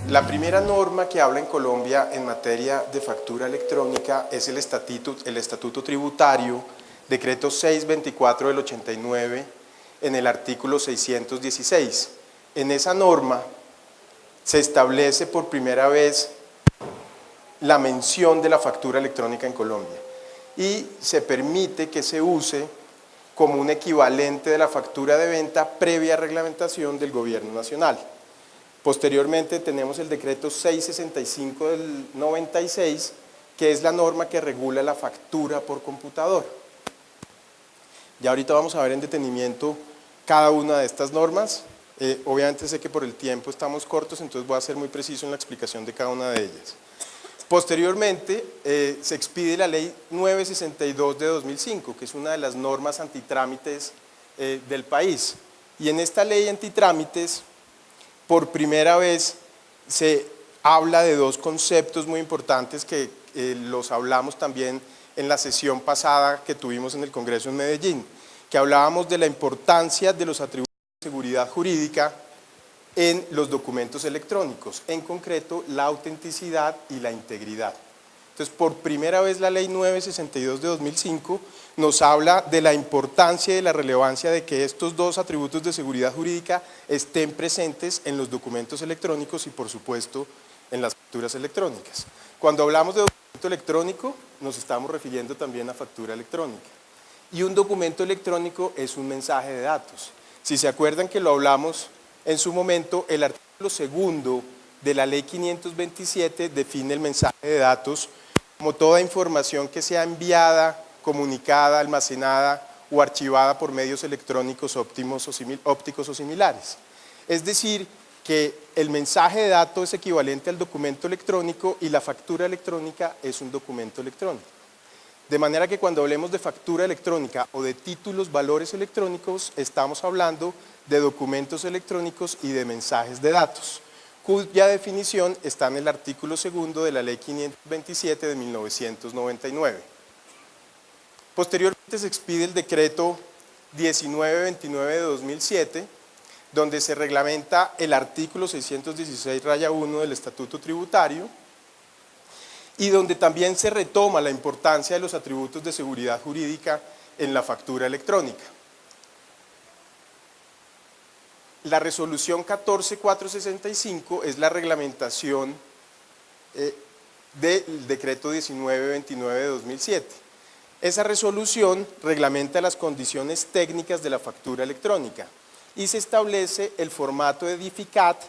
La primera norma que habla en Colombia en materia de factura electrónica es el Estatuto Tributario, decreto 624 del 89, en el artículo 616. En esa norma se establece por primera vez la mención de la factura electrónica en Colombia y se permite que se use como un equivalente de la factura de venta previa reglamentación del Gobierno Nacional. Posteriormente tenemos el decreto 665 del 96, que es la norma que regula la factura por computador. Ya ahorita vamos a ver en detenimiento cada una de estas normas. Obviamente sé que por el tiempo estamos cortos, entonces voy a ser muy preciso en la explicación de cada una de ellas. Posteriormente se expide la ley 962 de 2005, que es una de las normas antitrámites del país. Y en esta ley antitrámites, por primera vez se habla de dos conceptos muy importantes que los hablamos también en la sesión pasada que tuvimos en el Congreso en Medellín, que hablábamos de la importancia de los atributos de seguridad jurídica en los documentos electrónicos, en concreto la autenticidad y la integridad. Entonces, por primera vez la ley 962 de 2005 nos habla de la importancia y de la relevancia de que estos dos atributos de seguridad jurídica estén presentes en los documentos electrónicos y, por supuesto, en las facturas electrónicas. Cuando hablamos de documento electrónico, nos estamos refiriendo también a factura electrónica. Y un documento electrónico es un mensaje de datos. Si se acuerdan que lo hablamos en su momento, el artículo 2 de la ley 527 define el mensaje de datos como toda información que sea enviada, comunicada, almacenada o archivada por medios electrónicos ópticos o similares. Es decir, que el mensaje de datos es equivalente al documento electrónico y la factura electrónica es un documento electrónico. De manera que cuando hablemos de factura electrónica o de títulos valores electrónicos, estamos hablando de documentos electrónicos y de mensajes de datos, cuya definición está en el artículo 2 de la ley 527 de 1999. Posteriormente se expide el decreto 1929 de 2007, donde se reglamenta el artículo 616-1 del Estatuto Tributario y donde también se retoma la importancia de los atributos de seguridad jurídica en la factura electrónica. La resolución 14465 es la reglamentación del decreto 1929 de 2007. Esa resolución reglamenta las condiciones técnicas de la factura electrónica y se establece el formato EDIFICAT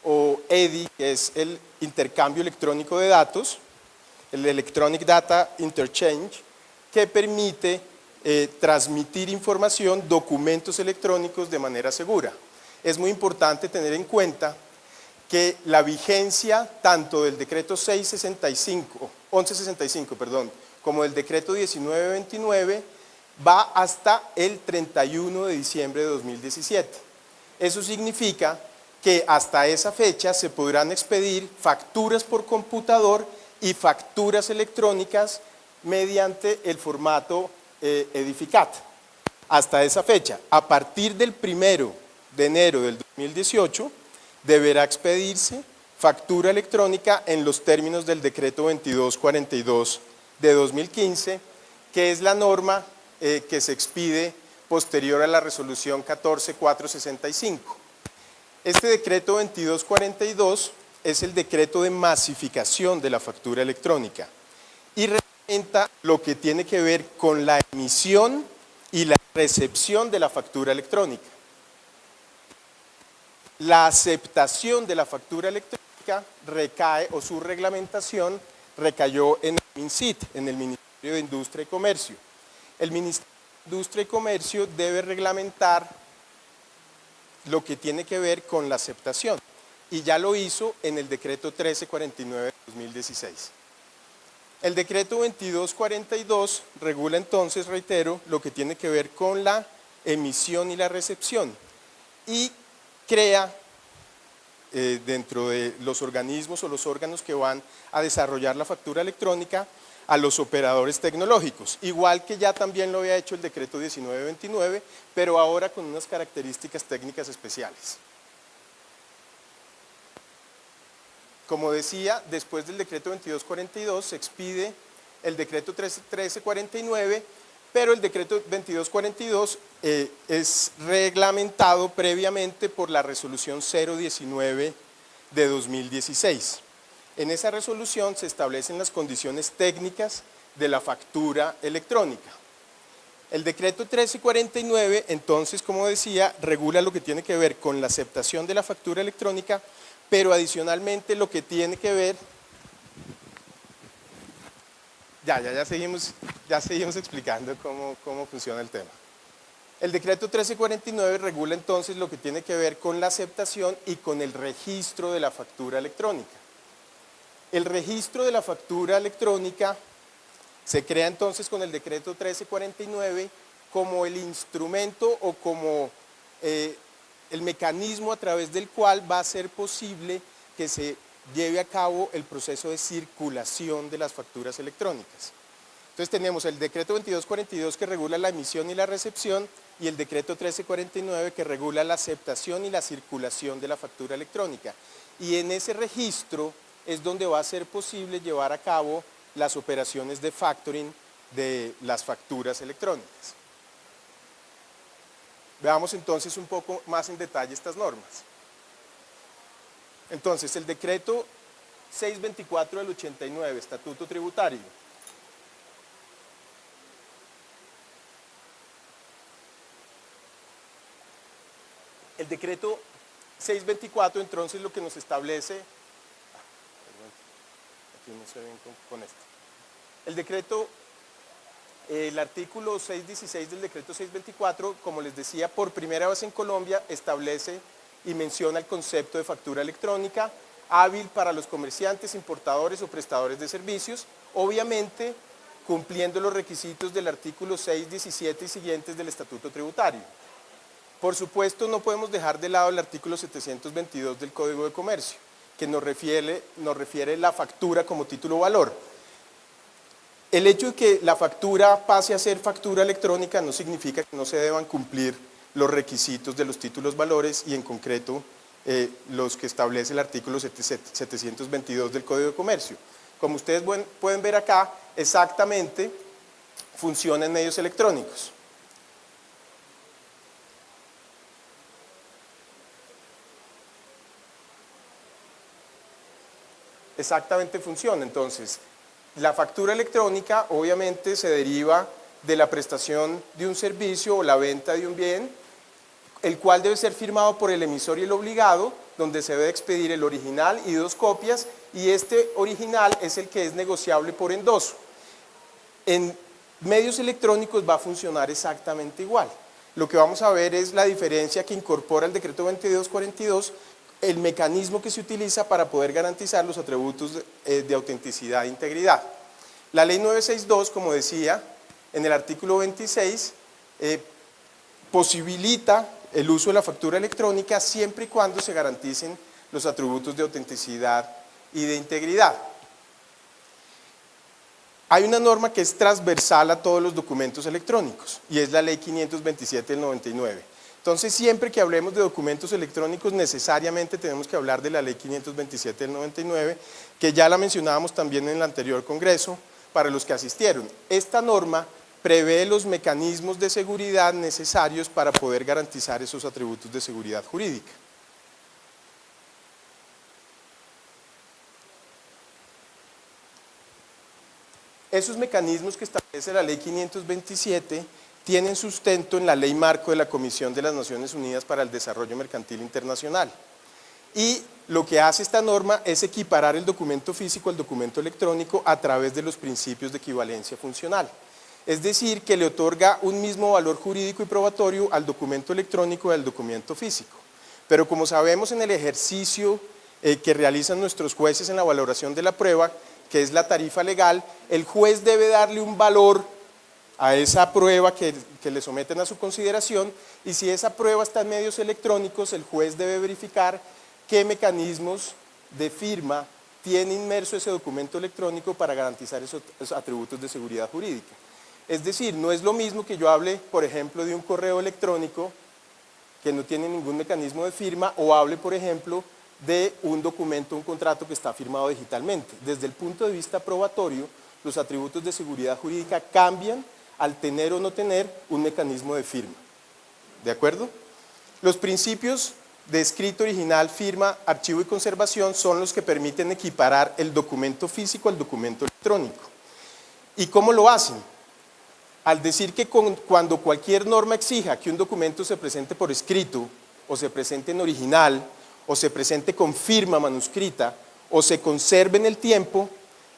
o EDI, que es el intercambio electrónico de datos, el Electronic Data Interchange, que permite transmitir información, documentos electrónicos de manera segura. Es muy importante tener en cuenta que la vigencia tanto del decreto 1165, como del decreto 1929 va hasta el 31 de diciembre de 2017. Eso significa que hasta esa fecha se podrán expedir facturas por computador y facturas electrónicas mediante el formato EDIFICAT. Hasta esa fecha, a partir del 1 de enero del 2018, deberá expedirse factura electrónica en los términos del decreto 2242 de 2015, que es la norma que se expide posterior a la resolución 14465. Este decreto 2242 es el decreto de masificación de la factura electrónica y reglamenta lo que tiene que ver con la emisión y la recepción de la factura electrónica. La aceptación de la factura electrónica recae, o su reglamentación recayó en el MINCIT, en el Ministerio de Industria y Comercio. El Ministerio de Industria y Comercio debe reglamentar lo que tiene que ver con la aceptación y ya lo hizo en el decreto 1349 de 2016. El decreto 2242 regula entonces, reitero, lo que tiene que ver con la emisión y la recepción y crea dentro de los organismos o los órganos que van a desarrollar la factura electrónica a los operadores tecnológicos, igual que ya también lo había hecho el decreto 1929, pero ahora con unas características técnicas especiales. como decía, después del decreto 2242 se expide el decreto 1349, pero el decreto 2242 es reglamentado previamente por la resolución 019 de 2016. En esa resolución se establecen las condiciones técnicas de la factura electrónica. El decreto 1349, entonces, como decía, regula lo que tiene que ver con la aceptación de la factura electrónica, pero adicionalmente lo que tiene que ver... Ya seguimos explicando cómo funciona el tema. El decreto 1349 regula entonces lo que tiene que ver con la aceptación y con el registro de la factura electrónica. El registro de la factura electrónica se crea entonces con el decreto 1349 como el instrumento o como el mecanismo a través del cual va a ser posible que se lleve a cabo el proceso de circulación de las facturas electrónicas. Entonces tenemos el decreto 2242 que regula la emisión y la recepción y el decreto 1349 que regula la aceptación y la circulación de la factura electrónica. Y en ese registro es donde va a ser posible llevar a cabo las operaciones de factoring de las facturas electrónicas. Veamos entonces un poco más en detalle estas normas. Entonces, el decreto 624 del 89, Estatuto Tributario. El decreto 624 entonces lo que nos establece, aquí no se ven con esto. El decreto, el artículo 616 del decreto 624, como les decía, por primera vez en Colombia establece y menciona el concepto de factura electrónica hábil para los comerciantes, importadores o prestadores de servicios, obviamente cumpliendo los requisitos del artículo 617 y siguientes del Estatuto Tributario. Por supuesto, no podemos dejar de lado el artículo 722 del Código de Comercio, que nos refiere la factura como título o valor. El hecho de que la factura pase a ser factura electrónica no significa que no se deban cumplir los requisitos de los títulos valores y en concreto los que establece el artículo 722 del Código de Comercio. Como ustedes pueden ver acá, exactamente funciona en medios electrónicos. Exactamente funciona. Entonces, la factura electrónica obviamente se deriva de la prestación de un servicio o la venta de un bien, el cual debe ser firmado por el emisor y el obligado, donde se debe expedir el original y 2 copias, y este original es el que es negociable por endoso. En medios electrónicos va a funcionar exactamente igual. Lo que vamos a ver es la diferencia que incorpora el decreto 2242, el mecanismo que se utiliza para poder garantizar los atributos de autenticidad e integridad. La ley 962, como decía, en el artículo 26, posibilita el uso de la factura electrónica siempre y cuando se garanticen los atributos de autenticidad y de integridad. Hay una norma que es transversal a todos los documentos electrónicos y es la ley 527 del 99. Entonces, siempre que hablemos de documentos electrónicos, necesariamente tenemos que hablar de la ley 527 del 99, que ya la mencionábamos también en el anterior congreso, para los que asistieron. Esta norma prevé los mecanismos de seguridad necesarios para poder garantizar esos atributos de seguridad jurídica. Esos mecanismos que establece la ley 527 tienen sustento en la Ley Marco de la Comisión de las Naciones Unidas para el Desarrollo Mercantil Internacional. Y lo que hace esta norma es equiparar el documento físico al documento electrónico a través de los principios de equivalencia funcional. Es decir, que le otorga un mismo valor jurídico y probatorio al documento electrónico y al documento físico. Pero como sabemos en el ejercicio que realizan nuestros jueces en la valoración de la prueba, que es la tarifa legal, el juez debe darle un valor a esa prueba que le someten a su consideración, y si esa prueba está en medios electrónicos, el juez debe verificar qué mecanismos de firma tiene inmerso ese documento electrónico para garantizar esos atributos de seguridad jurídica. Es decir, no es lo mismo que yo hable, por ejemplo, de un correo electrónico que no tiene ningún mecanismo de firma, o hable, por ejemplo, de un documento, un contrato que está firmado digitalmente. Desde el punto de vista probatorio, los atributos de seguridad jurídica cambian al tener o no tener un mecanismo de firma. ¿De acuerdo? Los principios de escrito original, firma, archivo y conservación son los que permiten equiparar el documento físico al documento electrónico. ¿Y cómo lo hacen? Al decir que cuando cualquier norma exija que un documento se presente por escrito, o se presente en original, o se presente con firma manuscrita, o se conserve en el tiempo,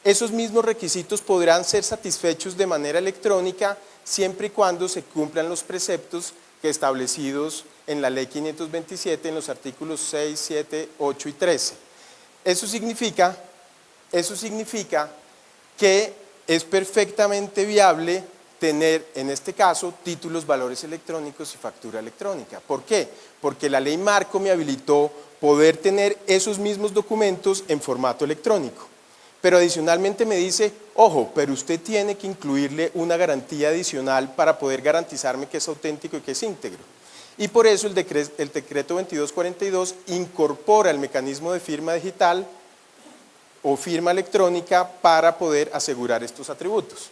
esos mismos requisitos podrán ser satisfechos de manera electrónica siempre y cuando se cumplan los preceptos establecidos en la Ley 527 en los artículos 6, 7, 8 y 13. Eso significa que es perfectamente viable tener, en este caso, títulos, valores electrónicos y factura electrónica. ¿Por qué? Porque la ley marco me habilitó poder tener esos mismos documentos en formato electrónico. Pero adicionalmente me dice, ojo, pero usted tiene que incluirle una garantía adicional para poder garantizarme que es auténtico y que es íntegro. Y por eso el decreto 2242 incorpora el mecanismo de firma digital o firma electrónica para poder asegurar estos atributos.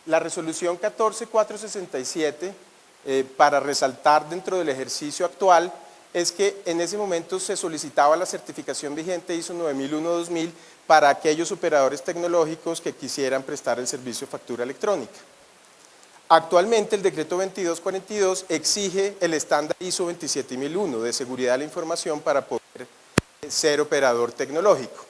La resolución 14467, para resaltar dentro del ejercicio actual, es que en ese momento se solicitaba la certificación vigente ISO 9001-2000 para aquellos operadores tecnológicos que quisieran prestar el servicio de factura electrónica. Actualmente el decreto 2242 exige el estándar ISO 27001 de seguridad de la información para poder ser operador tecnológico.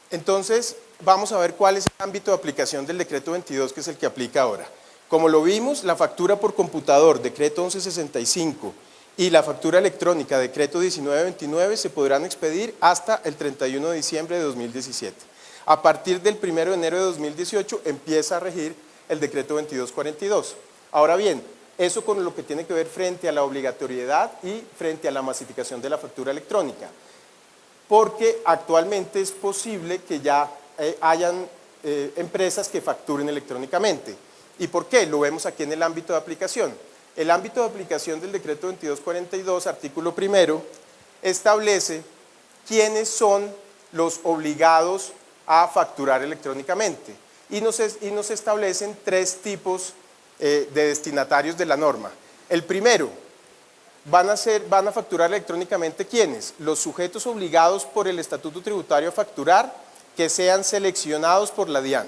Entonces, vamos a ver cuál es el ámbito de aplicación del decreto 22, que es el que aplica ahora. Como lo vimos, la factura por computador, decreto 1165, y la factura electrónica, decreto 1929, se podrán expedir hasta el 31 de diciembre de 2017. A partir del 1 de enero de 2018 empieza a regir el decreto 2242. Ahora bien, eso con lo que tiene que ver frente a la obligatoriedad y frente a la masificación de la factura electrónica. Porque actualmente es posible que ya hayan empresas que facturen electrónicamente. ¿Y por qué? Lo vemos aquí en el ámbito de aplicación. El ámbito de aplicación del decreto 2242, artículo primero, establece quiénes son los obligados a facturar electrónicamente y nos establecen tres tipos de destinatarios de la norma. El primero, van a facturar electrónicamente ¿quiénes? Los sujetos obligados por el Estatuto Tributario a facturar que sean seleccionados por la DIAN.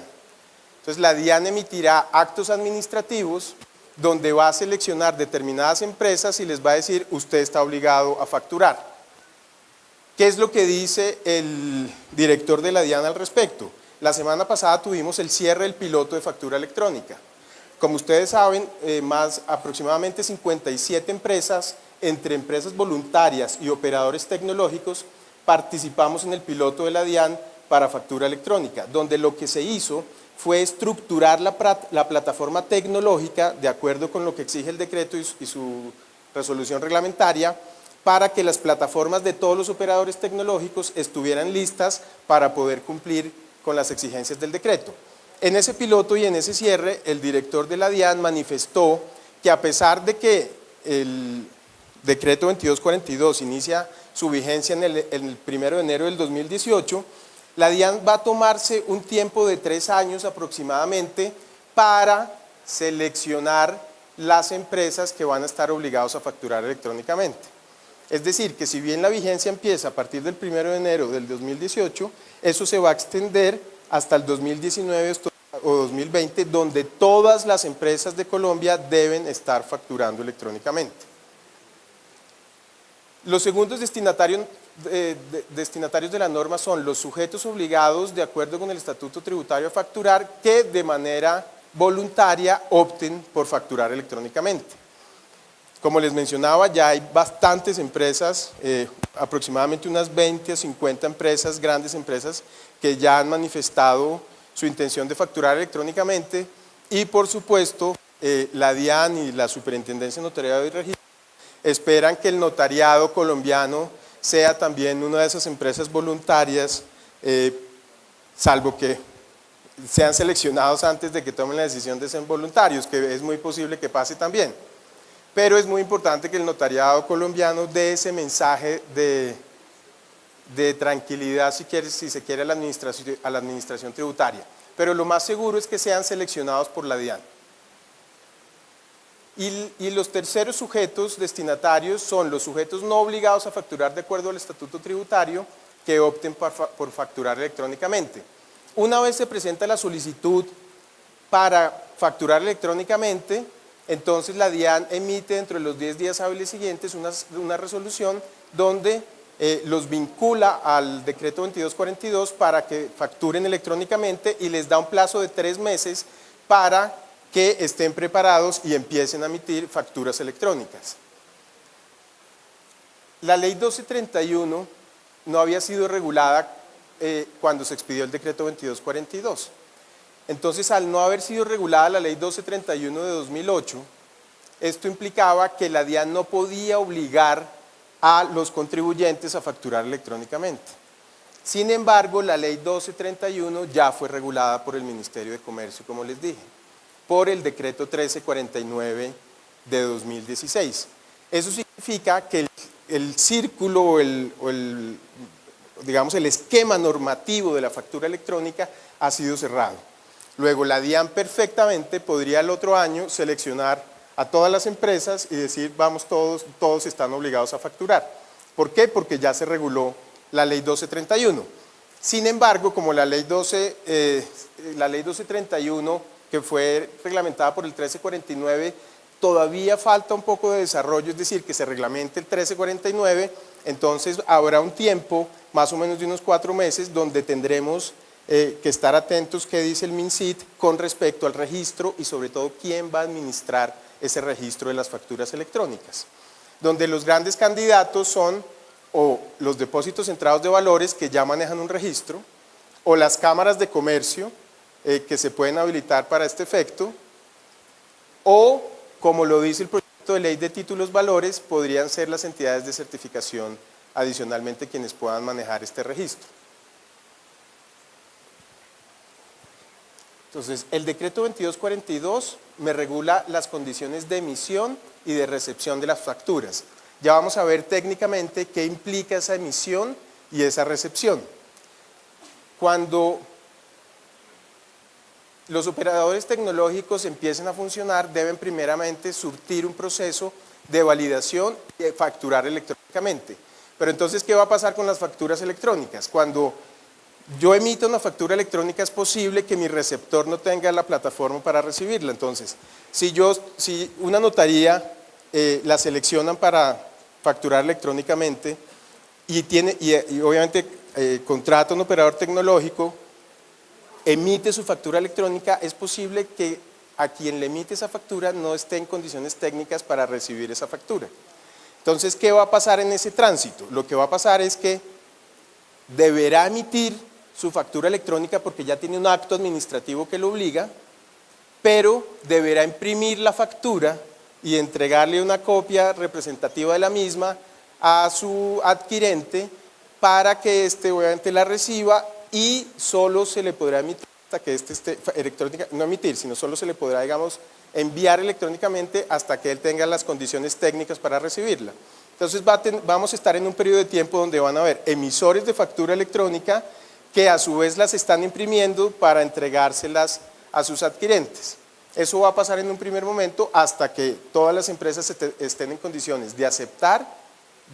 Entonces la DIAN emitirá actos administrativos donde va a seleccionar determinadas empresas y les va a decir usted está obligado a facturar. ¿Qué es lo que dice el director de la DIAN al respecto? La semana pasada tuvimos el cierre del piloto de factura electrónica. Como ustedes saben, aproximadamente 57 empresas, entre empresas voluntarias y operadores tecnológicos, participamos en el piloto de la DIAN para factura electrónica, donde lo que se hizo fue estructurar la plataforma tecnológica de acuerdo con lo que exige el decreto y su resolución reglamentaria, para que las plataformas de todos los operadores tecnológicos estuvieran listas para poder cumplir con las exigencias del decreto. En ese piloto y en ese cierre, el director de la DIAN manifestó que a pesar de que el decreto 2242 inicia su vigencia en el 1 de enero del 2018, la DIAN va a tomarse un tiempo de 3 años aproximadamente para seleccionar las empresas que van a estar obligados a facturar electrónicamente. Es decir, que si bien la vigencia empieza a partir del 1 de enero del 2018, eso se va a extender hasta el 2019 o 2020, donde todas las empresas de Colombia deben estar facturando electrónicamente. Los segundos destinatarios de la norma son los sujetos obligados de acuerdo con el Estatuto Tributario a facturar que de manera voluntaria opten por facturar electrónicamente. Como les mencionaba, ya hay bastantes empresas, aproximadamente unas 20 a 50 empresas, grandes empresas, que ya han manifestado su intención de facturar electrónicamente y por supuesto la DIAN y la Superintendencia de Notariado y Registro esperan que el notariado colombiano sea también una de esas empresas voluntarias, salvo que sean seleccionados antes de que tomen la decisión de ser voluntarios, que es muy posible que pase también. Pero es muy importante que el notariado colombiano dé ese mensaje de tranquilidad, si se quiere, a la administración tributaria. Pero lo más seguro es que sean seleccionados por la DIAN. Y los terceros sujetos destinatarios son los sujetos no obligados a facturar de acuerdo al estatuto tributario que opten por facturar electrónicamente. Una vez se presenta la solicitud para facturar electrónicamente, entonces la DIAN emite dentro de los 10 días hábiles siguientes una resolución donde los vincula al decreto 2242 para que facturen electrónicamente y les da un plazo de 3 meses para que estén preparados y empiecen a emitir facturas electrónicas. La ley 1231 no había sido regulada cuando se expidió el decreto 2242. Entonces, al no haber sido regulada la ley 1231 de 2008, esto implicaba que la DIAN no podía obligar a los contribuyentes a facturar electrónicamente. Sin embargo, la ley 1231 ya fue regulada por el Ministerio de Comercio, como les dije, por el decreto 1349 de 2016. Eso significa que el círculo digamos, el esquema normativo de la factura electrónica ha sido cerrado. Luego la DIAN perfectamente podría el otro año seleccionar a todas las empresas y decir, vamos, todos están obligados a facturar. ¿Por qué? Porque ya se reguló la ley 1231. Sin embargo, como la ley 1231, que fue reglamentada por el 1349, todavía falta un poco de desarrollo, es decir, que se reglamente el 1349, entonces habrá un tiempo, más o menos de unos 4 meses, donde tendremos que estar atentos qué dice el MinSIT con respecto al registro y sobre todo quién va a administrar ese registro de las facturas electrónicas. Donde los grandes candidatos son o los depósitos centrados de valores que ya manejan un registro, o las cámaras de comercio que se pueden habilitar para este efecto, o, como lo dice el proyecto de ley de títulos valores, podrían ser las entidades de certificación adicionalmente quienes puedan manejar este registro. Entonces, el decreto 2242 me regula las condiciones de emisión y de recepción de las facturas. Ya vamos a ver técnicamente qué implica esa emisión y esa recepción. Cuando los operadores tecnológicos empiecen a funcionar, deben primeramente surtir un proceso de validación y de facturar electrónicamente. Pero entonces, ¿qué va a pasar con las facturas electrónicas? Cuando yo emito una factura electrónica, es posible que mi receptor no tenga la plataforma para recibirla. Entonces, si una notaría la seleccionan para facturar electrónicamente y obviamente contrata un operador tecnológico, emite su factura electrónica, es posible que a quien le emite esa factura no esté en condiciones técnicas para recibir esa factura. Entonces, ¿qué va a pasar en ese tránsito? Lo que va a pasar es que deberá emitir su factura electrónica porque ya tiene un acto administrativo que lo obliga, pero deberá imprimir la factura y entregarle una copia representativa de la misma a su adquirente para que éste obviamente la reciba, y solo se le podrá emitir hasta que éste esté electrónica, no emitir, sino solo se le podrá, digamos, enviar electrónicamente hasta que él tenga las condiciones técnicas para recibirla. Entonces vamos a estar en un periodo de tiempo donde van a haber emisores de factura electrónica que a su vez las están imprimiendo para entregárselas a sus adquirentes. Eso va a pasar en un primer momento hasta que todas las empresas estén en condiciones de aceptar,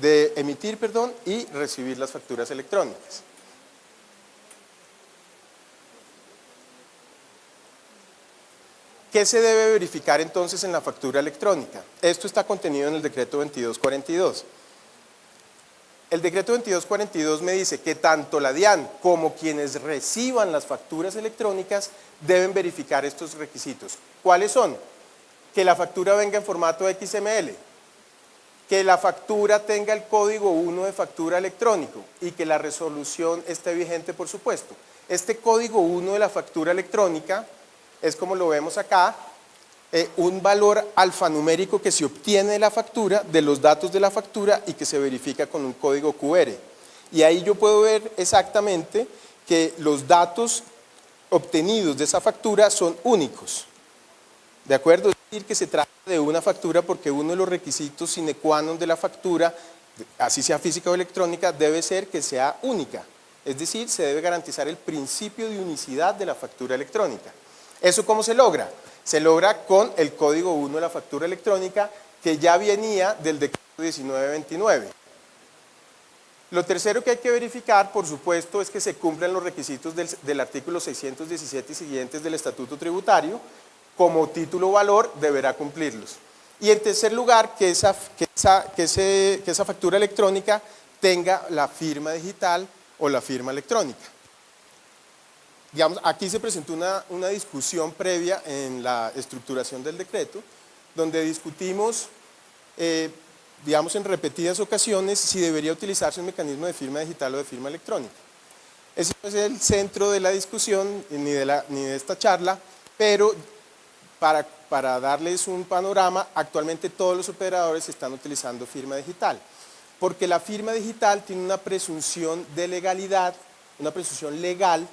de emitir, perdón, y recibir las facturas electrónicas. ¿Qué se debe verificar entonces en la factura electrónica? Esto está contenido en el decreto 2242. El decreto 2242 me dice que tanto la DIAN como quienes reciban las facturas electrónicas deben verificar estos requisitos. ¿Cuáles son? Que la factura venga en formato XML, que la factura tenga el código 1 de factura electrónico y que la resolución esté vigente, por supuesto. Este código 1 de la factura electrónica es como lo vemos acá, un valor alfanumérico que se obtiene de la factura, de los datos de la factura y que se verifica con un código QR. Y ahí yo puedo ver exactamente que los datos obtenidos de esa factura son únicos. ¿De acuerdo? Es decir, que se trata de una factura porque uno de los requisitos sine qua non de la factura, así sea física o electrónica, debe ser que sea única. Es decir, se debe garantizar el principio de unicidad de la factura electrónica. ¿Eso cómo se logra? Se logra con el código 1 de la factura electrónica que ya venía del decreto 1929. Lo tercero que hay que verificar, por supuesto, es que se cumplan los requisitos del artículo 617 y siguientes del Estatuto Tributario. Como título valor deberá cumplirlos. Y en tercer lugar, que esa factura electrónica tenga la firma digital o la firma electrónica. Digamos, aquí se presentó una discusión previa en la estructuración del decreto, donde discutimos, digamos en repetidas ocasiones, si debería utilizarse un mecanismo de firma digital o de firma electrónica. Ese no es el centro de la discusión ni de esta charla, pero para darles un panorama, actualmente todos los operadores están utilizando firma digital, porque la firma digital tiene una presunción de legalidad, una presunción legal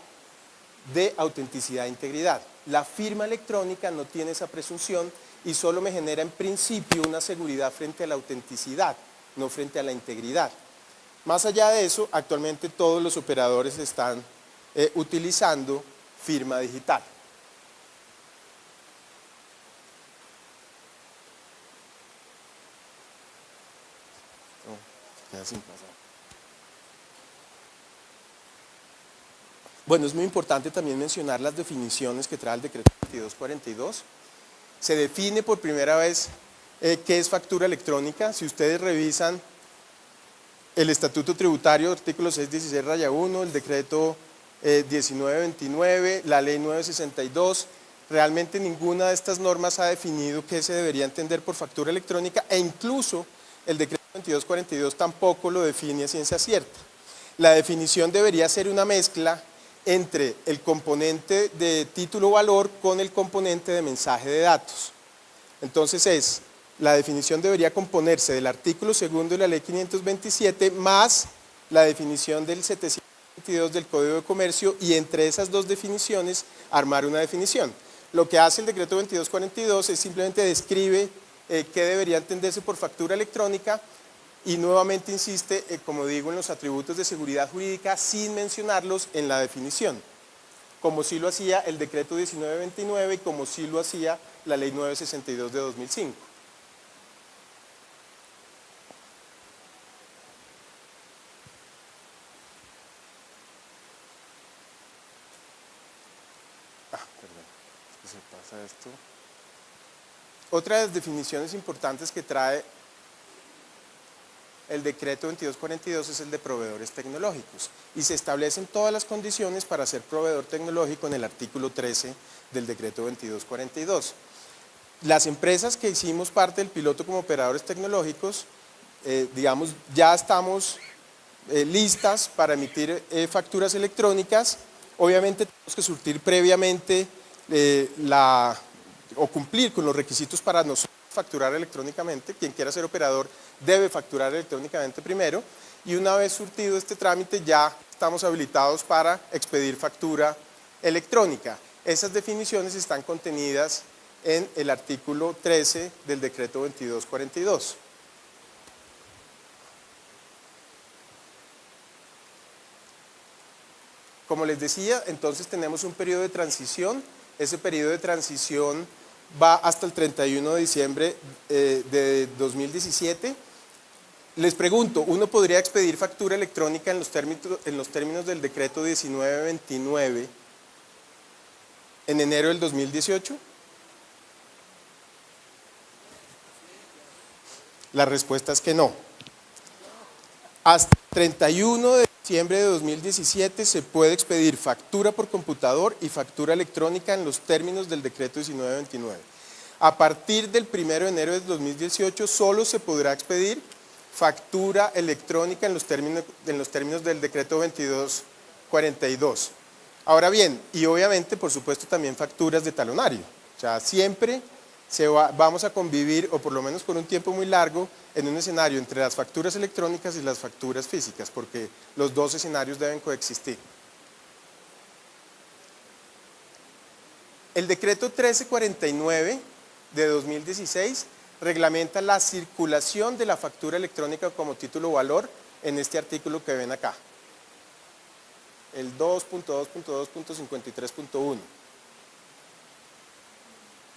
de autenticidad e integridad. La firma electrónica no tiene esa presunción y solo me genera en principio una seguridad frente a la autenticidad, no frente a la integridad. Más allá de eso, actualmente todos los operadores están utilizando firma digital. Sin pasar. Bueno, es muy importante también mencionar las definiciones que trae el decreto 2242. Se define por primera vez qué es factura electrónica. Si ustedes revisan el Estatuto Tributario, artículo 616-1, el decreto 1929, la ley 962, realmente ninguna de estas normas ha definido qué se debería entender por factura electrónica e incluso el decreto 2242 tampoco lo define a ciencia cierta. La definición debería ser una mezcla entre el componente de título-valor con el componente de mensaje de datos. Entonces la definición debería componerse del artículo 2 de la ley 527 más la definición del 722 del Código de Comercio y entre esas dos definiciones armar una definición. Lo que hace el decreto 2242 es simplemente describe qué debería entenderse por factura electrónica y nuevamente insiste, como digo, en los atributos de seguridad jurídica sin mencionarlos en la definición, como sí lo hacía el decreto 1929 y como sí lo hacía la ley 962 de 2005. Perdón, es que se pasa esto. Otra de las definiciones importantes que trae el decreto 2242 es el de proveedores tecnológicos y se establecen todas las condiciones para ser proveedor tecnológico en el artículo 13 del decreto 2242. Las empresas que hicimos parte del piloto como operadores tecnológicos, digamos, ya estamos listas para emitir facturas electrónicas. Obviamente tenemos que surtir previamente o cumplir con los requisitos para nosotros facturar electrónicamente. Quien quiera ser operador debe facturar electrónicamente primero y una vez surtido este trámite ya estamos habilitados para expedir factura electrónica. Esas definiciones están contenidas en el artículo 13 del decreto 2242. Como les decía, entonces tenemos un periodo de transición. Ese periodo de transición va hasta el 31 de diciembre de 2017. Les pregunto, ¿uno podría expedir factura electrónica en los términos del decreto 1929 en enero del 2018? La respuesta es que no. Hasta el 31 de diciembre de 2017 se puede expedir factura por computador y factura electrónica en los términos del decreto 1929. A partir del 1 de enero de 2018 solo se podrá expedir factura electrónica en los términos del decreto 2242. Ahora bien, y obviamente por supuesto también facturas de talonario. O sea, siempre vamos a convivir, o por lo menos por un tiempo muy largo, en un escenario entre las facturas electrónicas y las facturas físicas, porque los dos escenarios deben coexistir. El decreto 1349 de 2016 reglamenta la circulación de la factura electrónica como título o valor en este artículo que ven acá, el 2.2.2.53.1.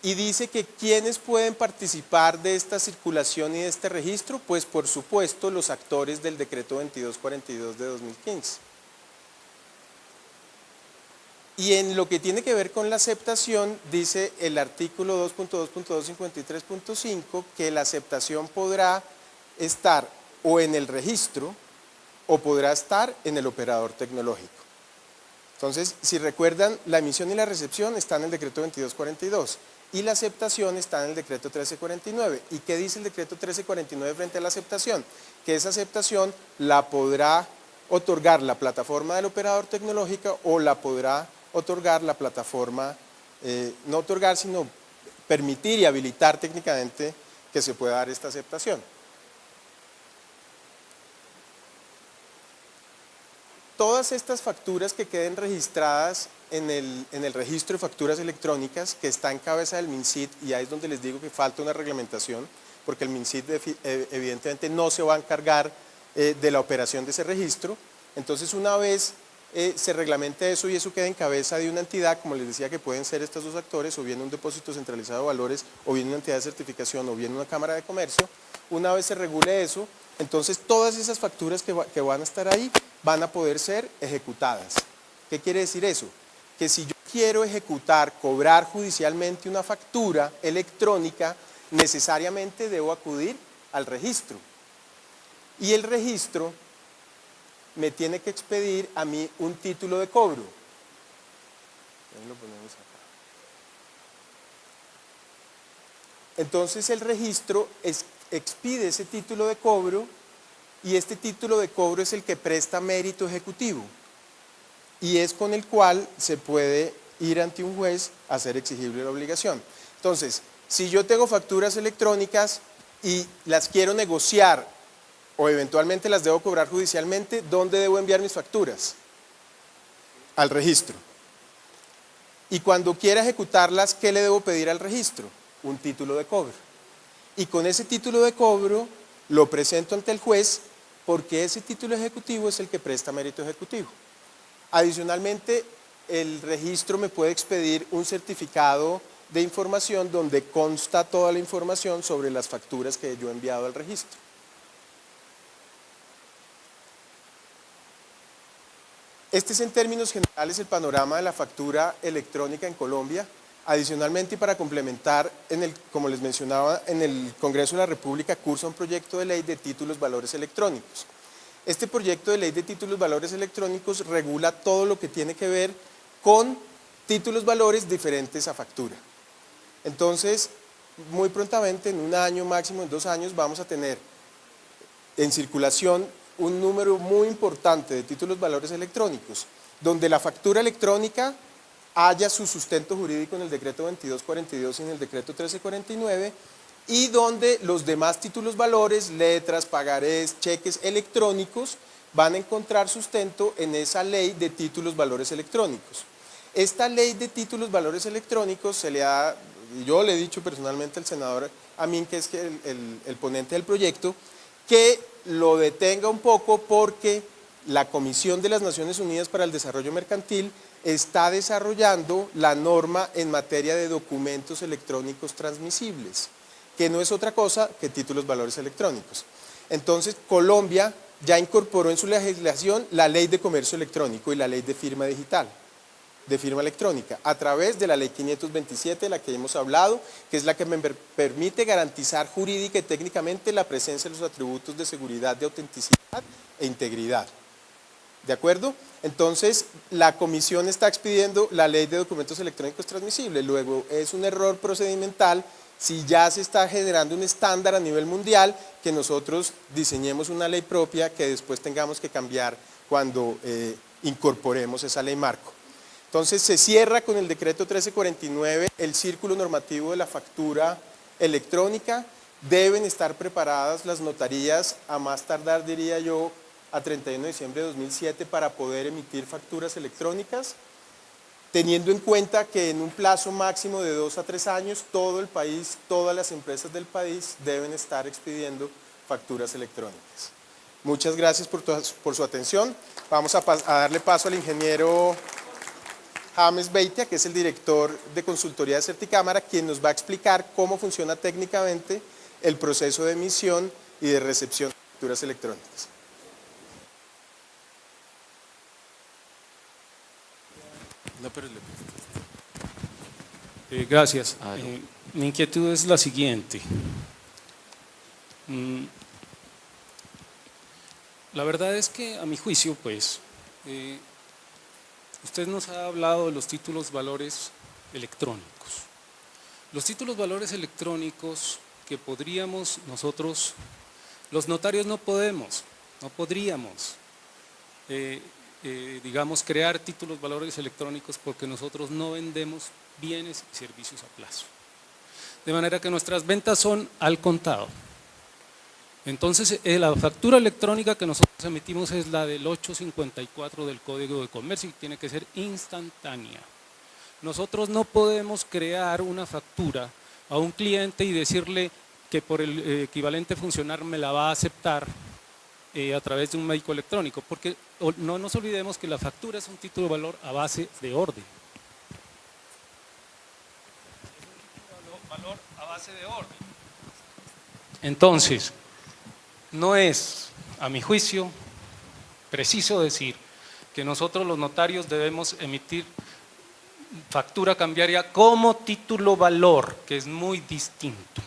Y dice que ¿quiénes pueden participar de esta circulación y de este registro? Pues por supuesto los actores del decreto 2242 de 2015. Y en lo que tiene que ver con la aceptación, dice el artículo 2.2.253.5 que la aceptación podrá estar o en el registro o podrá estar en el operador tecnológico. Entonces, si recuerdan, la emisión y la recepción están en el decreto 2242 y la aceptación está en el decreto 1349. ¿Y qué dice el decreto 1349 frente a la aceptación? Que esa aceptación la podrá otorgar la plataforma del operador tecnológico o la podrá otorgar la plataforma, no otorgar, sino permitir y habilitar técnicamente que se pueda dar esta aceptación. Todas estas facturas que queden registradas en el registro de facturas electrónicas que está en cabeza del MinSIT, y ahí es donde les digo que falta una reglamentación, porque el MinSIT evidentemente no se va a encargar de la operación de ese registro. Entonces, una vez se reglamente eso y eso queda en cabeza de una entidad, como les decía, que pueden ser estos dos actores, o bien un depósito centralizado de valores, o bien una entidad de certificación, o bien una cámara de comercio. Una vez se regule eso, entonces todas esas facturas que van a estar ahí van a poder ser ejecutadas. ¿Qué quiere decir eso? Que si yo quiero ejecutar, cobrar judicialmente una factura electrónica, necesariamente debo acudir al registro. Y el registro me tiene que expedir a mí un título de cobro. Ahí lo ponemos acá. Entonces el registro expide ese título de cobro, y este título de cobro es el que presta mérito ejecutivo y es con el cual se puede ir ante un juez a hacer exigible la obligación. Entonces, si yo tengo facturas electrónicas y las quiero negociar o eventualmente las debo cobrar judicialmente, ¿dónde debo enviar mis facturas? Al registro. Y cuando quiera ejecutarlas, ¿qué le debo pedir al registro? Un título de cobro. Y con ese título de cobro lo presento ante el juez, porque ese título ejecutivo es el que presta mérito ejecutivo. Adicionalmente, el registro me puede expedir un certificado de información donde consta toda la información sobre las facturas que yo he enviado al registro. Este es en términos generales el panorama de la factura electrónica en Colombia. Adicionalmente, y para complementar, como les mencionaba, en el Congreso de la República cursa un proyecto de ley de títulos valores electrónicos. Este proyecto de ley de títulos valores electrónicos regula todo lo que tiene que ver con títulos valores diferentes a factura. Entonces, muy prontamente, en un año, máximo en 2 años, vamos a tener en circulación un número muy importante de títulos valores electrónicos, donde la factura electrónica haya su sustento jurídico en el decreto 2242 y en el decreto 1349, y donde los demás títulos valores, letras, pagarés, cheques electrónicos van a encontrar sustento en esa ley de títulos valores electrónicos. Esta ley de títulos valores electrónicos se le ha, yo le he dicho personalmente al senador Amin, que es el ponente del proyecto, que lo detenga un poco porque la Comisión de las Naciones Unidas para el Desarrollo Mercantil está desarrollando la norma en materia de documentos electrónicos transmisibles, que no es otra cosa que títulos valores electrónicos. Entonces, Colombia ya incorporó en su legislación la Ley de Comercio Electrónico y la Ley de Firma Digital, de firma electrónica, a través de la Ley 527, de la que hemos hablado, que es la que me permite garantizar jurídica y técnicamente la presencia de los atributos de seguridad, de autenticidad e integridad. ¿De acuerdo? Entonces, la comisión está expidiendo la ley de documentos electrónicos transmisibles. Luego, es un error procedimental si ya se está generando un estándar a nivel mundial, que nosotros diseñemos una ley propia que después tengamos que cambiar cuando incorporemos esa ley marco. Entonces se cierra con el decreto 1349 el círculo normativo de la factura electrónica. Deben estar preparadas las notarías a más tardar, diría yo, a 31 de diciembre de 2007 para poder emitir facturas electrónicas, teniendo en cuenta que en un plazo máximo de 2 a 3 años todo el país, todas las empresas del país deben estar expidiendo facturas electrónicas. Muchas gracias por su atención. Vamos a darle paso al ingeniero James Beitia, que es el director de consultoría de Certicámara, quien nos va a explicar cómo funciona técnicamente el proceso de emisión y de recepción de facturas electrónicas. Gracias. Mi inquietud es la siguiente. La verdad es que, a mi juicio, pues, usted nos ha hablado de los títulos valores electrónicos. Los títulos valores electrónicos que podríamos nosotros, los notarios no podríamos, digamos, crear títulos valores electrónicos porque nosotros no vendemos bienes y servicios a plazo. De manera que nuestras ventas son al contado. Entonces, la factura electrónica que nosotros emitimos es la del 854 del Código de Comercio y tiene que ser instantánea. Nosotros no podemos crear una factura a un cliente y decirle que por el equivalente funcional me la va a aceptar a través de un médico electrónico, porque no nos olvidemos que la factura es un título de valor a base de orden. Valor a base de orden. Entonces, no es, a mi juicio, preciso decir que nosotros los notarios debemos emitir factura cambiaria como título valor, que es muy distinto.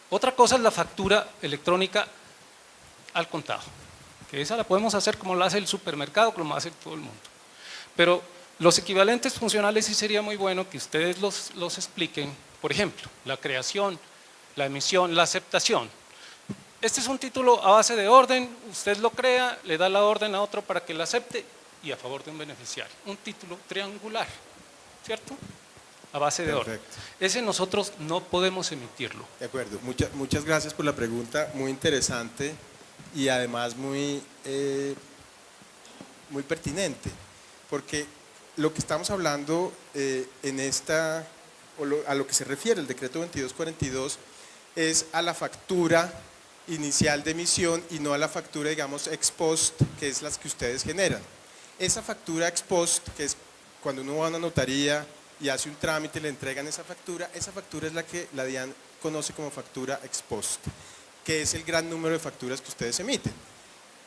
Otra cosa es la factura electrónica al contado, que esa la podemos hacer como la hace el supermercado, como la hace todo el mundo. Pero los equivalentes funcionales sí sería muy bueno que ustedes los expliquen. Por ejemplo, la creación, la emisión, la aceptación. Este es un título a base de orden, usted lo crea, le da la orden a otro para que la acepte y a favor de un beneficiario. Un título triangular, ¿cierto? A base de orden. Ese nosotros no podemos emitirlo. De acuerdo, muchas gracias por la pregunta, muy interesante y además muy pertinente, porque lo que estamos hablando a lo que se refiere el decreto 2242 es a la factura inicial de emisión y no a la factura, digamos, ex post, que es las que ustedes generan. Esa factura ex post, que es cuando uno va a una notaría y hace un trámite, le entregan esa factura es la que la DIAN conoce como factura ex post, que es el gran número de facturas que ustedes emiten.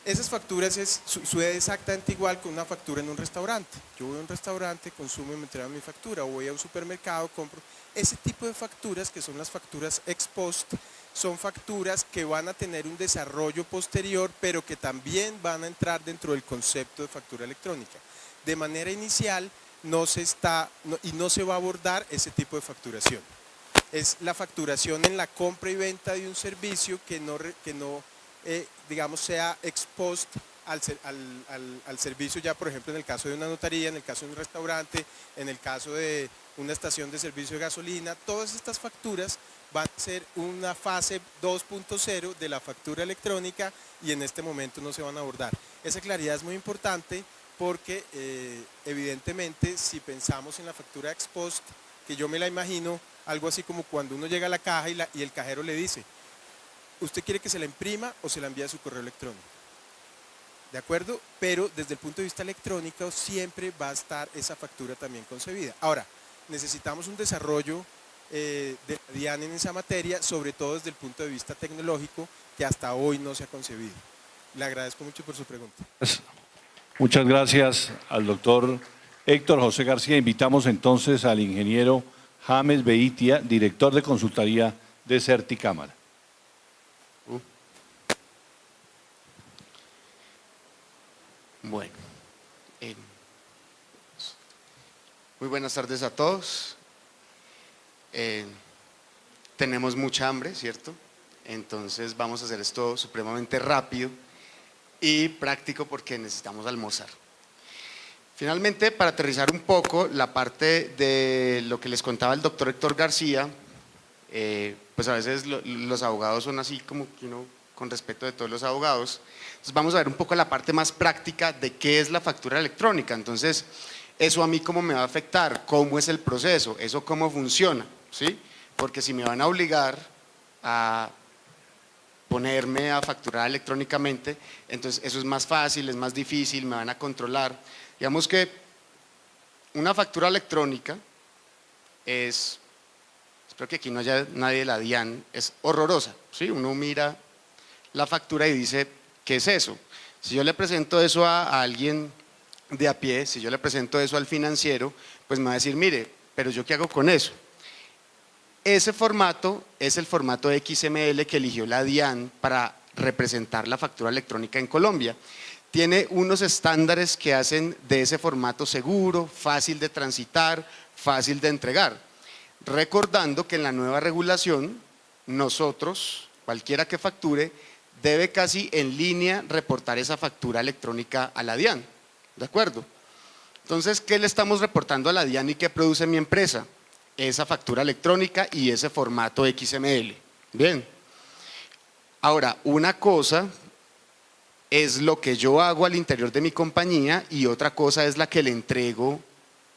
Esas facturas sucede exactamente igual con una factura en un restaurante. Yo voy a un restaurante, consumo y me entregan mi factura, o voy a un supermercado, compro. Ese tipo de facturas, que son las facturas ex post, son facturas que van a tener un desarrollo posterior, pero que también van a entrar dentro del concepto de factura electrónica. De manera inicial no se va a abordar ese tipo de facturación. Es la facturación en la compra y venta de un servicio que no digamos, sea ex post al servicio, ya por ejemplo en el caso de una notaría, en el caso de un restaurante, en el caso de una estación de servicio de gasolina. Todas estas facturas van a ser una fase 2.0 de la factura electrónica y en este momento no se van a abordar. Esa claridad es muy importante porque evidentemente si pensamos en la factura ex post, que yo me la imagino algo así como cuando uno llega a la caja y el cajero le dice: ¿usted quiere que se la imprima o se la envíe a su correo electrónico? ¿De acuerdo? Pero desde el punto de vista electrónico siempre va a estar esa factura también concebida. Ahora, necesitamos un desarrollo de la DIAN en esa materia, sobre todo desde el punto de vista tecnológico, que hasta hoy no se ha concebido. Le agradezco mucho por su pregunta. Muchas gracias al doctor Héctor José García. Invitamos entonces al ingeniero James Beitia, director de consultoría de Certicámara. Bueno, muy buenas tardes a todos. Tenemos mucha hambre, ¿cierto? Entonces vamos a hacer esto supremamente rápido y práctico porque necesitamos almorzar. Finalmente, para aterrizar un poco la parte de lo que les contaba el doctor Héctor García, pues a veces los abogados son así como que uno, con respeto de todos los abogados. Entonces vamos a ver un poco la parte más práctica de qué es la factura electrónica. Entonces, eso a mí cómo me va a afectar, cómo es el proceso, eso cómo funciona, ¿sí? Porque si me van a obligar a ponerme a facturar electrónicamente, entonces eso es más fácil, es más difícil, me van a controlar. Digamos que una factura electrónica es, espero que aquí no haya nadie de la DIAN, es horrorosa, ¿sí? Uno mira la factura y dice, ¿qué es eso? Si yo le presento eso a alguien de a pie, si yo le presento eso al financiero, pues me va a decir, mire, pero ¿yo qué hago con eso? Ese formato es el formato XML que eligió la DIAN para representar la factura electrónica en Colombia. Tiene unos estándares que hacen de ese formato seguro, fácil de transitar, fácil de entregar. Recordando que en la nueva regulación, nosotros, cualquiera que facture, debe casi en línea reportar esa factura electrónica a la DIAN. ¿De acuerdo? Entonces, ¿qué le estamos reportando a la DIAN y qué produce mi empresa? Esa factura electrónica y ese formato XML. Bien. Ahora, una cosa es lo que yo hago al interior de mi compañía y otra cosa es la que le entrego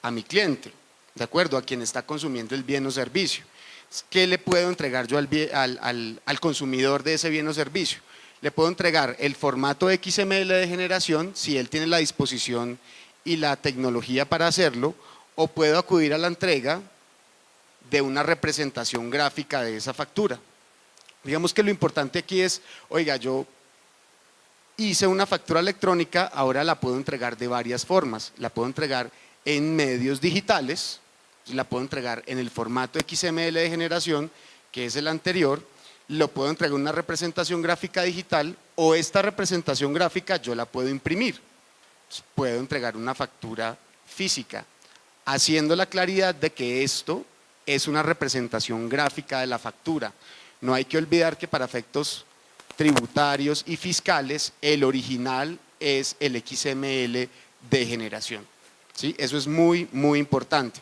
a mi cliente, ¿de acuerdo? A quien está consumiendo el bien o servicio. ¿Qué le puedo entregar yo al consumidor de ese bien o servicio? Le puedo entregar el formato XML de generación, si él tiene la disposición y la tecnología para hacerlo, o puedo acudir a la entrega de una representación gráfica de esa factura. Digamos que lo importante aquí es, oiga, yo hice una factura electrónica, ahora la puedo entregar de varias formas. La puedo entregar en medios digitales, la puedo entregar en el formato XML de generación, que es el anterior, lo puedo entregar en una representación gráfica digital o esta representación gráfica yo la puedo imprimir. Puedo entregar una factura física, haciendo la claridad de que esto es una representación gráfica de la factura. No hay que olvidar que para efectos tributarios y fiscales, el original es el XML de generación, ¿sí? Eso es muy, muy importante.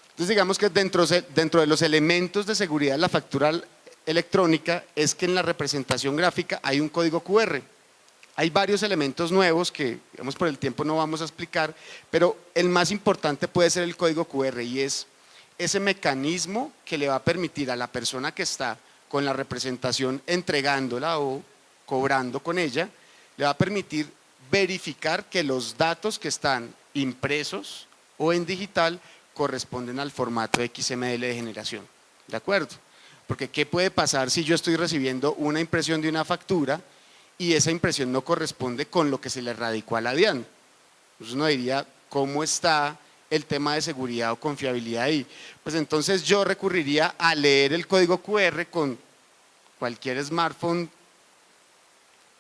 Entonces, digamos que dentro de los elementos de seguridad de la factura electrónica es que en la representación gráfica hay un código QR. Hay varios elementos nuevos que, digamos, por el tiempo no vamos a explicar, pero el más importante puede ser el código QR y es ese mecanismo que le va a permitir a la persona que está con la representación entregándola o cobrando con ella, le va a permitir verificar que los datos que están impresos o en digital corresponden al formato XML de generación, ¿de acuerdo? Porque ¿qué puede pasar si yo estoy recibiendo una impresión de una factura y esa impresión no corresponde con lo que se le radicó a la DIAN? Entonces uno diría, ¿cómo está el tema de seguridad o confiabilidad ahí? Pues entonces yo recurriría a leer el código QR con cualquier smartphone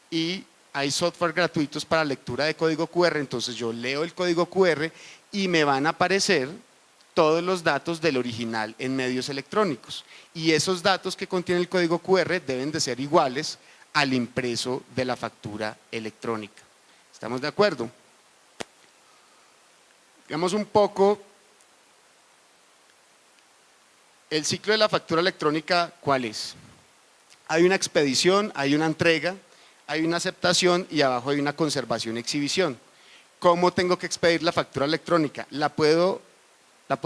y hay software gratuitos para lectura de código QR, entonces yo leo el código QR y me van a aparecer todos los datos del original en medios electrónicos y esos datos que contiene el código QR deben de ser iguales al impreso de la factura electrónica. ¿Estamos de acuerdo? Digamos un poco el ciclo de la factura electrónica, ¿cuál es? Hay una expedición, hay una entrega, hay una aceptación y abajo hay una conservación y exhibición. ¿Cómo tengo que expedir la factura electrónica? La puede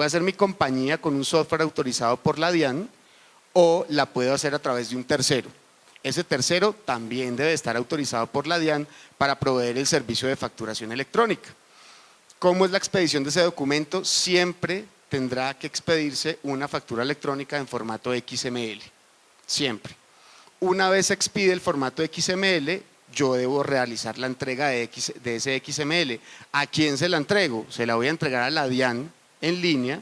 hacer mi compañía con un software autorizado por la DIAN o la puedo hacer a través de un tercero. Ese tercero también debe estar autorizado por la DIAN para proveer el servicio de facturación electrónica. ¿Cómo es la expedición de ese documento? Siempre tendrá que expedirse una factura electrónica en formato XML, siempre. Una vez se expide el formato XML, yo debo realizar la entrega de ese XML. ¿A quién se la entrego? Se la voy a entregar a la DIAN en línea,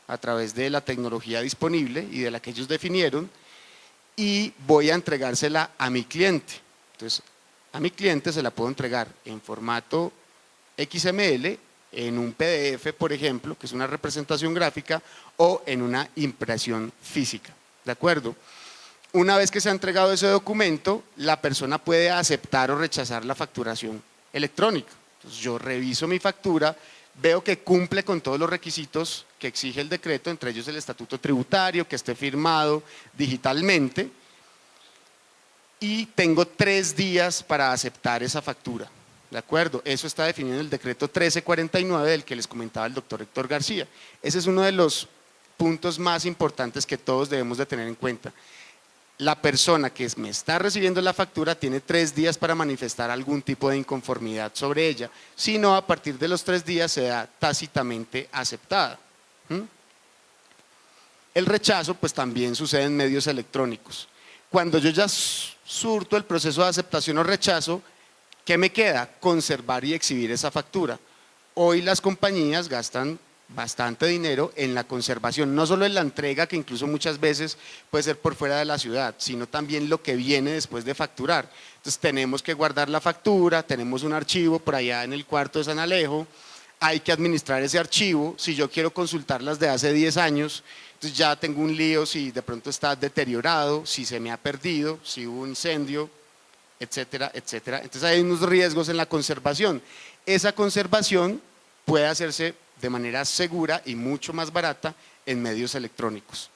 a través de la tecnología disponible y de la que ellos definieron, y voy a entregársela a mi cliente. Entonces, a mi cliente se la puedo entregar en formato XML, en un PDF, por ejemplo, que es una representación gráfica, o en una impresión física, ¿de acuerdo? Una vez que se ha entregado ese documento, la persona puede aceptar o rechazar la facturación electrónica. Entonces, yo reviso mi factura, veo que cumple con todos los requisitos que exige el decreto, entre ellos el estatuto tributario, que esté firmado digitalmente, y tengo 3 días para aceptar esa factura. ¿De acuerdo? Eso está definido en el decreto 1349 del que les comentaba el doctor Héctor García. Ese es uno de los puntos más importantes que todos debemos de tener en cuenta. La persona que me está recibiendo la factura tiene 3 días para manifestar algún tipo de inconformidad sobre ella, si no, a partir de los 3 días se da tácitamente aceptada. El rechazo pues también sucede en medios electrónicos. Cuando yo ya surto el proceso de aceptación o rechazo, ¿qué me queda? Conservar y exhibir esa factura. Hoy las compañías gastan bastante dinero en la conservación, no solo en la entrega, que incluso muchas veces puede ser por fuera de la ciudad, sino también lo que viene después de facturar. Entonces tenemos que guardar la factura, tenemos un archivo por allá en el cuarto de San Alejo, hay que administrar ese archivo. Si yo quiero consultarlas de hace 10 años, entonces ya tengo un lío si de pronto está deteriorado, si se me ha perdido, si hubo un incendio, etcétera, etcétera. Entonces hay unos riesgos en la conservación. Esa conservación puede hacerse de manera segura y mucho más barata en medios electrónicos.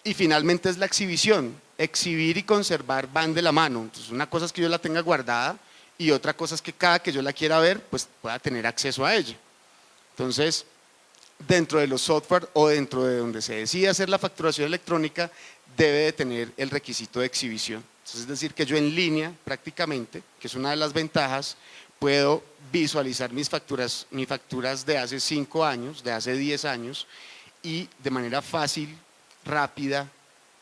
Y finalmente es la exhibición. Exhibir y conservar van de la mano. Entonces una cosa es que yo la tenga guardada y otra cosa es que cada que yo la quiera ver, pues pueda tener acceso a ella. Entonces, dentro de los software o dentro de donde se decide hacer la facturación electrónica, debe de tener el requisito de exhibición. Entonces, es decir, que yo en línea prácticamente, que es una de las ventajas, puedo visualizar mis facturas de hace 5 años, de hace 10 años, y de manera fácil, rápida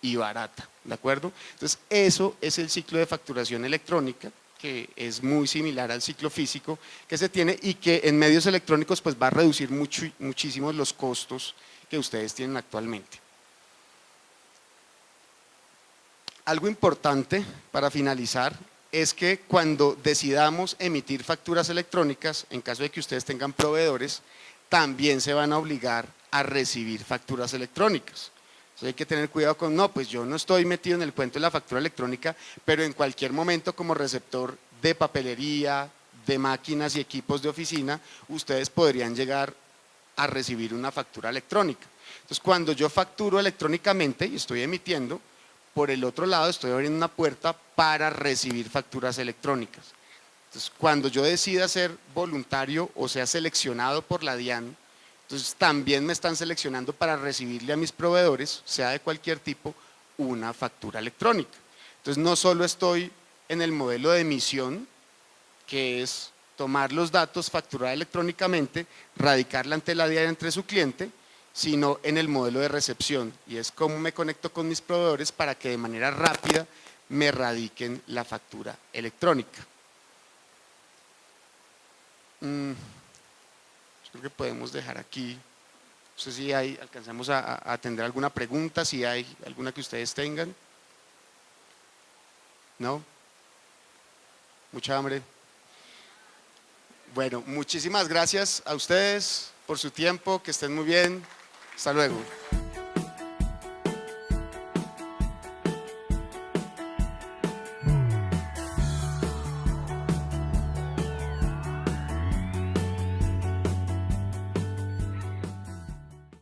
y barata, ¿de acuerdo? Entonces, eso es el ciclo de facturación electrónica, que es muy similar al ciclo físico que se tiene y que en medios electrónicos pues va a reducir muchísimo los costos que ustedes tienen actualmente. Algo importante para finalizar es que cuando decidamos emitir facturas electrónicas, en caso de que ustedes tengan proveedores, también se van a obligar a recibir facturas electrónicas. Entonces hay que tener cuidado con, no, pues yo no estoy metido en el cuento de la factura electrónica, pero en cualquier momento como receptor de papelería, de máquinas y equipos de oficina, ustedes podrían llegar a recibir una factura electrónica. Entonces cuando yo facturo electrónicamente y estoy emitiendo, por el otro lado estoy abriendo una puerta para recibir facturas electrónicas. Entonces cuando yo decida ser voluntario o sea seleccionado por la DIAN, entonces también me están seleccionando para recibirle a mis proveedores, sea de cualquier tipo, una factura electrónica. Entonces no solo estoy en el modelo de emisión, que es tomar los datos, facturar electrónicamente, radicarla ante la DIAN entre su cliente, sino en el modelo de recepción, y es cómo me conecto con mis proveedores para que de manera rápida me radiquen la factura electrónica. Creo que podemos dejar aquí, no sé si alcanzamos a atender alguna pregunta, si hay alguna que ustedes tengan. ¿No? ¿Mucha hambre? Bueno, muchísimas gracias a ustedes por su tiempo, que estén muy bien, hasta luego.